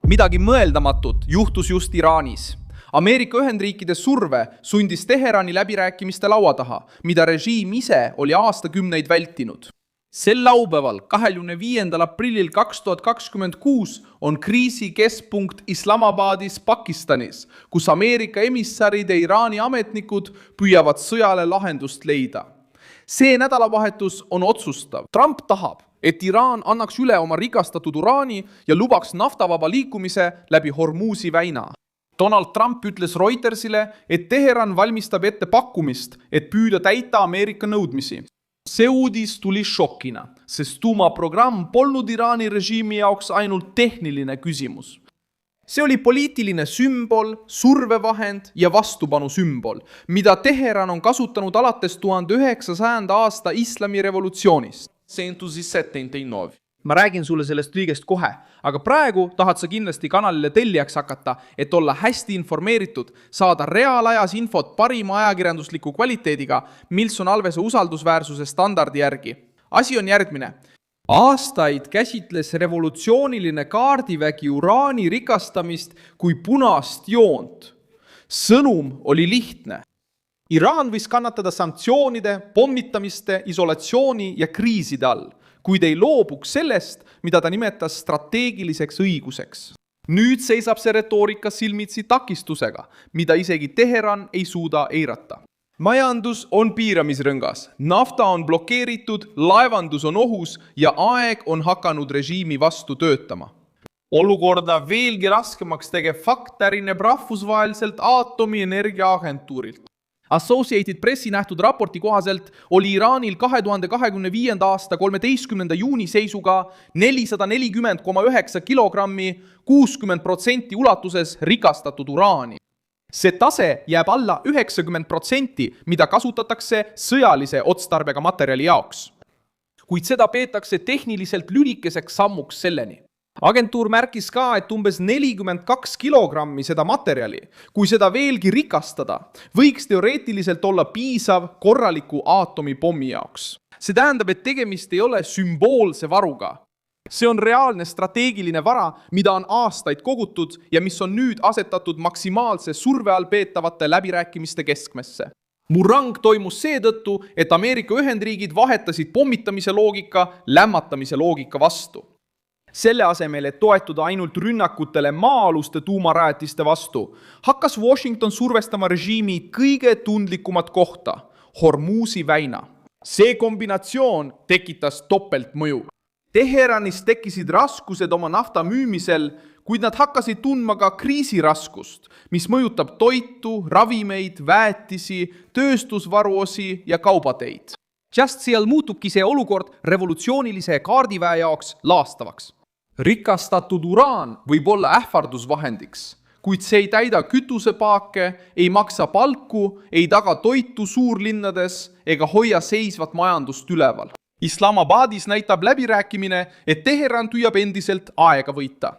Midagi mõeldamatut juhtus just Iraanis. Ameerika Ühendriikide surve sundis Teherani läbirääkimiste laua taha, mida režiim ise oli aastakümneid vältinud. Sel laupäeval, 25. aprillil 2026 on kriisi keskpunkt Islamabadis, Pakistanis, kus Ameerika emissarid ja Iraani ametnikud püüavad sõjale lahendust leida. See nädalavahetus on otsustav. Trump tahab, et Iraan annaks üle oma rikastatud uraani ja lubaks naftavaba liikumise läbi Hormuzi väina. Donald Trump ütles Reutersile, et Teheran valmistab ette pakkumist, et püüda täita Ameerika nõudmisi. See uudis tuli šokina, sest tuumaprogramm polnud Iraani režiimi jaoks ainult tehniline küsimus. See oli poliitiline sümbol, survevahend ja vastupanu sümbol, mida Teheran on kasutanud alates 1900. aasta islamirevolutsioonist. 1979. Ma räägin sulle sellest kõigest kohe, aga praegu tahad sa kindlasti kanalile tellijaks hakata, et olla hästi informeeritud, saada reaalajas infot parima ajakirjandusliku kvaliteediga, Milson Alvese usaldusväärsuse standardi järgi. Asi on järgmine. Aastaid käsitles revolutsiooniline kaardivägi uraani rikastamist kui punast joont. Sõnum oli lihtne. Iraan võis kannatada sanktsioonide, pommitamiste, isolatsiooni ja kriiside all, kuid ei loobuks sellest, mida ta nimetas strateegiliseks õiguseks. Nüüd seisab see retoorika silmitsi takistusega, mida isegi Teheran ei suuda eirata. Majandus on piiramisrõngas, nafta on blokeeritud, laevandus on ohus ja aeg on hakanud režiimi vastu töötama. Olukorda veelgi raskemaks tegev fakt pärineb rahvusvaheliselt Aatomienergiaagentuurilt. Associated Pressi nähtud raporti kohaselt oli Iraanil 2025. aasta 13. juuni seisuga 440,9 kilogrammi 60% ulatuses rikastatud uraani. See tase jääb alla 90%, mida kasutatakse sõjalise otstarbega materjali jaoks. Kuid seda peetakse tehniliselt lülikeseks sammuks selleni. Agentuur märkis ka, et umbes 42 kilogrammi seda materjali, kui seda veelgi rikastada, võiks teoreetiliselt olla piisav korraliku aatomipommi jaoks. See tähendab, et tegemist ei ole sümboolse varuga. See on reaalne strateegiline vara, mida on aastaid kogutud ja mis on nüüd asetatud maksimaalse surve all peetavate läbirääkimiste keskmesse. Murrang toimus seetõttu, et Ameerika Ühendriigid vahetasid pommitamise loogika lämmatamise loogika vastu. Selle asemel, et toetuda ainult rünnakutele maa-aluste tuumarajatiste vastu, hakkas Washington survestama režiimi kõige tundlikumat kohta, Hormuzi väina. See kombinatsioon tekitas topeltmõju. Teheranis tekkisid raskused oma nafta müümisel, kuid nad hakkasid tundma ka kriisiraskust, mis mõjutab toitu, ravimeid, väetisi, tööstusvaruosi ja kaubateid. Just seal muutubki see olukord revolutsioonilise kaardiväe jaoks laastavaks. Rikastatud uraan võib olla ähvardusvahendiks, kuid see ei täida kütusepaake, ei maksa palku, ei taga toitu suurlinnades ega hoia seisvat majandust üleval. Islamabadis näitab läbirääkimine, et Teheran püüab endiselt aega võita.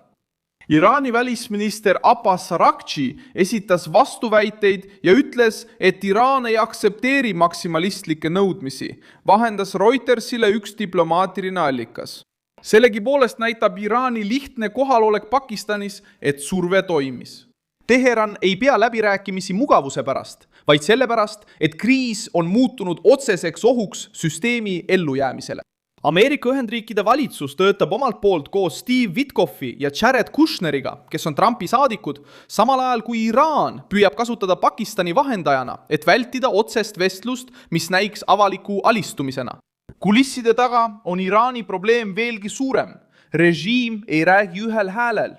Iraani välisminister Abbas Araghchi esitas vastuväiteid ja ütles, et Iraan ei aktsepteeri maksimalistlikke nõudmisi, vahendas Reutersile üks diplomaatiline allikas. Sellegipoolest näitab Iraani lihtne kohalolek Pakistanis, et surve toimis. Teheran ei pea läbirääkimisi mugavuse pärast, vaid sellepärast, et kriis on muutunud otseseks ohuks süsteemi ellujäämisele. Ameerika Ühendriikide valitsus töötab omalt poolt koos Steve Witkoffi ja Jared Kushneriga, kes on Trumpi saadikud, samal ajal kui Iraan püüab kasutada Pakistani vahendajana, et vältida otsest vestlust, mis näiks avaliku alistumisena. Kulisside taga on Iraani probleem veelgi suurem. Režiim ei räägi ühel häälel.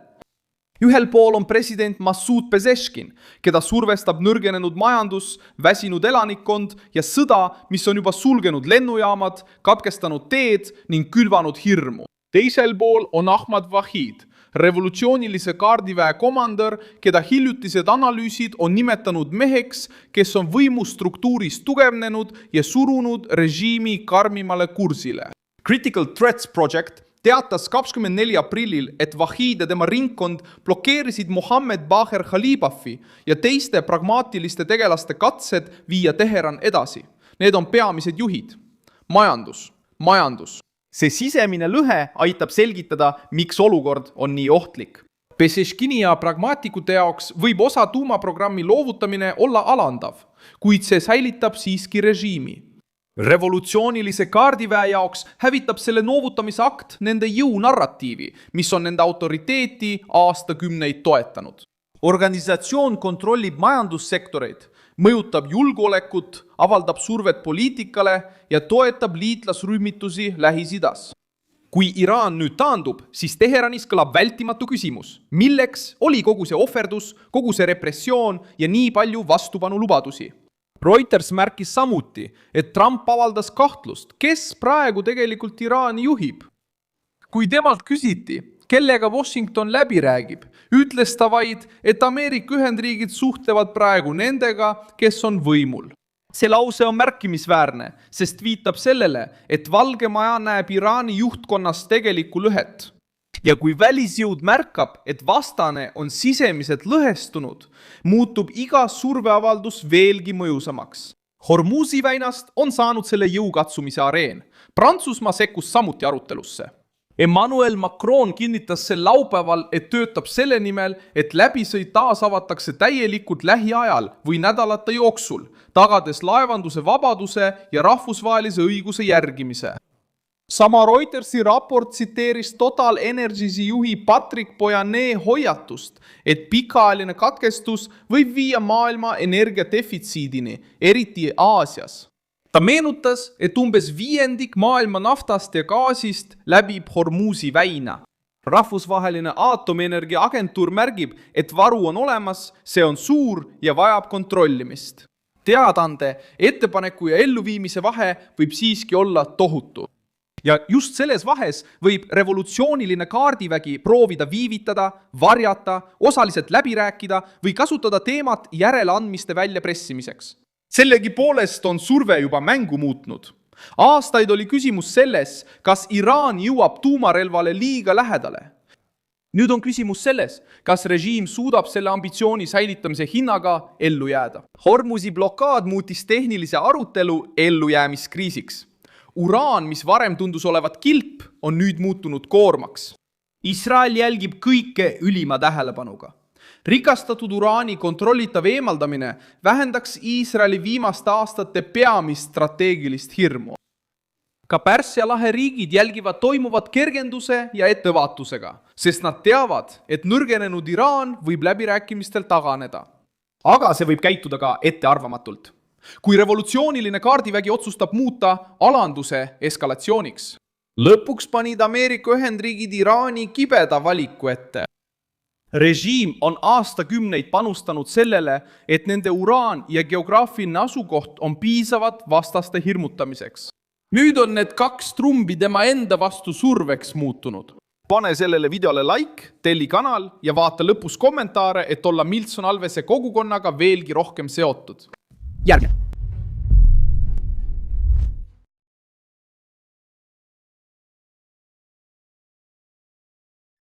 Ühel pool on president Masoud Pezeshkin, keda survestab nõrgenenud majandus, väsinud elanikkond ja sõda, mis on juba sulgenud lennujaamad, katkestanud teed ning külvanud hirmu. Teisel pool on Ahmad Vahid, revolutsioonilise kaardiväe komandör, keda hiljutised analüüsid on nimetanud meheks, kes on võimustruktuuris tugevnenud ja surunud režiimi karmimale kursile. Critical Threats Project teatas 24. aprillil, et Vahid ja tema ringkond blokeerisid Mohammed Baher Khalibafi ja teiste pragmaatiliste tegelaste katsed viia Teheran edasi. Need on peamised juhid. Majandus. See sisemine lõhe aitab selgitada, miks olukord on nii ohtlik. Pešeškini ja pragmaatikute jaoks võib osa tuumaprogrammi loovutamine olla alandav, kuid see säilitab siiski režiimi. Revolutsioonilise kaardiväe jaoks hävitab selle noovutamise akt nende jõunarratiivi, mis on nende autoriteeti aastakümneid toetanud. Organisatsioon kontrollib majandussektoreid, mõjutab julgeolekut, avaldab survet poliitikale ja toetab liitlasrühmitusi Lähis-Idas. Kui Iraan nüüd taandub, siis Teheranis kõlab vältimatu küsimus. Milleks oli kogu see ohverdus, kogu see repressioon ja nii palju vastupanu lubadusi? Reuters märkis samuti, et Trump avaldas kahtlust, kes praegu tegelikult Iraani juhib. Kui temalt küsiti, kellega Washington läbi räägib, ütles ta vaid, et Ameerika Ühendriigid suhtlevad praegu nendega, kes on võimul. See lause on märkimisväärne, sest viitab sellele, et Valge Maja näeb Iraani juhtkonnas tegelikku lõhet. Ja kui välisjõud märkab, et vastane on sisemiselt lõhestunud, muutub iga surveavaldus veelgi mõjusamaks. Hormuzi väinast on saanud selle jõukatsumise areen. Prantsusmaa sekkus samuti arutelusse. Emmanuel Macron kinnitas sel laupäeval, et töötab selle nimel, et läbisõit taas avatakse täielikult lähiajal või nädalate jooksul, tagades laevanduse vabaduse ja rahvusvahelise õiguse järgimise. Sama Reutersi raport tsiteeris Total Energiesi juhi Patrick Pouyanné hoiatust, et pikaajaline katkestus võib viia maailma energiadefitsiidini, eriti Aasias. Ta meenutas, et umbes 1/5 maailma naftast ja gaasist läbib Hormuzi väina. Rahvusvaheline aatomienergia agentuur märgib, et varu on olemas, see on suur ja vajab kontrollimist. Teadande, ettepaneku ja elluviimise vahe võib siiski olla tohutu. Ja just selles vahes võib revolutsiooniline kaardivägi proovida viivitada, varjata, osaliselt läbi rääkida või kasutada teemat järeleandmiste väljapressimiseks. Sellegi poolest on surve juba mängu muutnud. Aastaid oli küsimus selles, kas Iraan jõuab tuumarelvale liiga lähedale. Nüüd on küsimus selles, kas režiim suudab selle ambitsiooni säilitamise hinnaga ellu jääda. Hormuzi blokaad muutis tehnilise arutelu ellujäämiskriisiks. Uraan, mis varem tundus olevat kilp, on nüüd muutunud koormaks. Iisrael jälgib kõike ülima tähelepanuga. Rikastatud uraani kontrollitav eemaldamine vähendaks Iisraeli viimaste aastate peamist strateegilist hirmu. Ka Pärsia lahe riigid jälgivad toimuvat kergenduse ja ettevaatusega, sest nad teavad, et nõrgenenud Iraan võib läbirääkimistel taganeda. Aga see võib käituda ka ettearvamatult. Kui revolutsiooniline kaardivägi otsustab muuta alanduse eskalatsiooniks. Lõpuks panid Ameerika Ühendriigid Iraani kibeda valiku ette. Režiim on aastakümneid panustanud sellele, et nende uraan ja geograafiline asukoht on piisavad vastaste hirmutamiseks. Nüüd on need 2 trumbi tema enda vastu surveks muutunud. Pane sellele videole like, telli kanal ja vaata lõpus kommentaare, et olla Milton Alvese kogukonnaga veelgi rohkem seotud. Järgmine.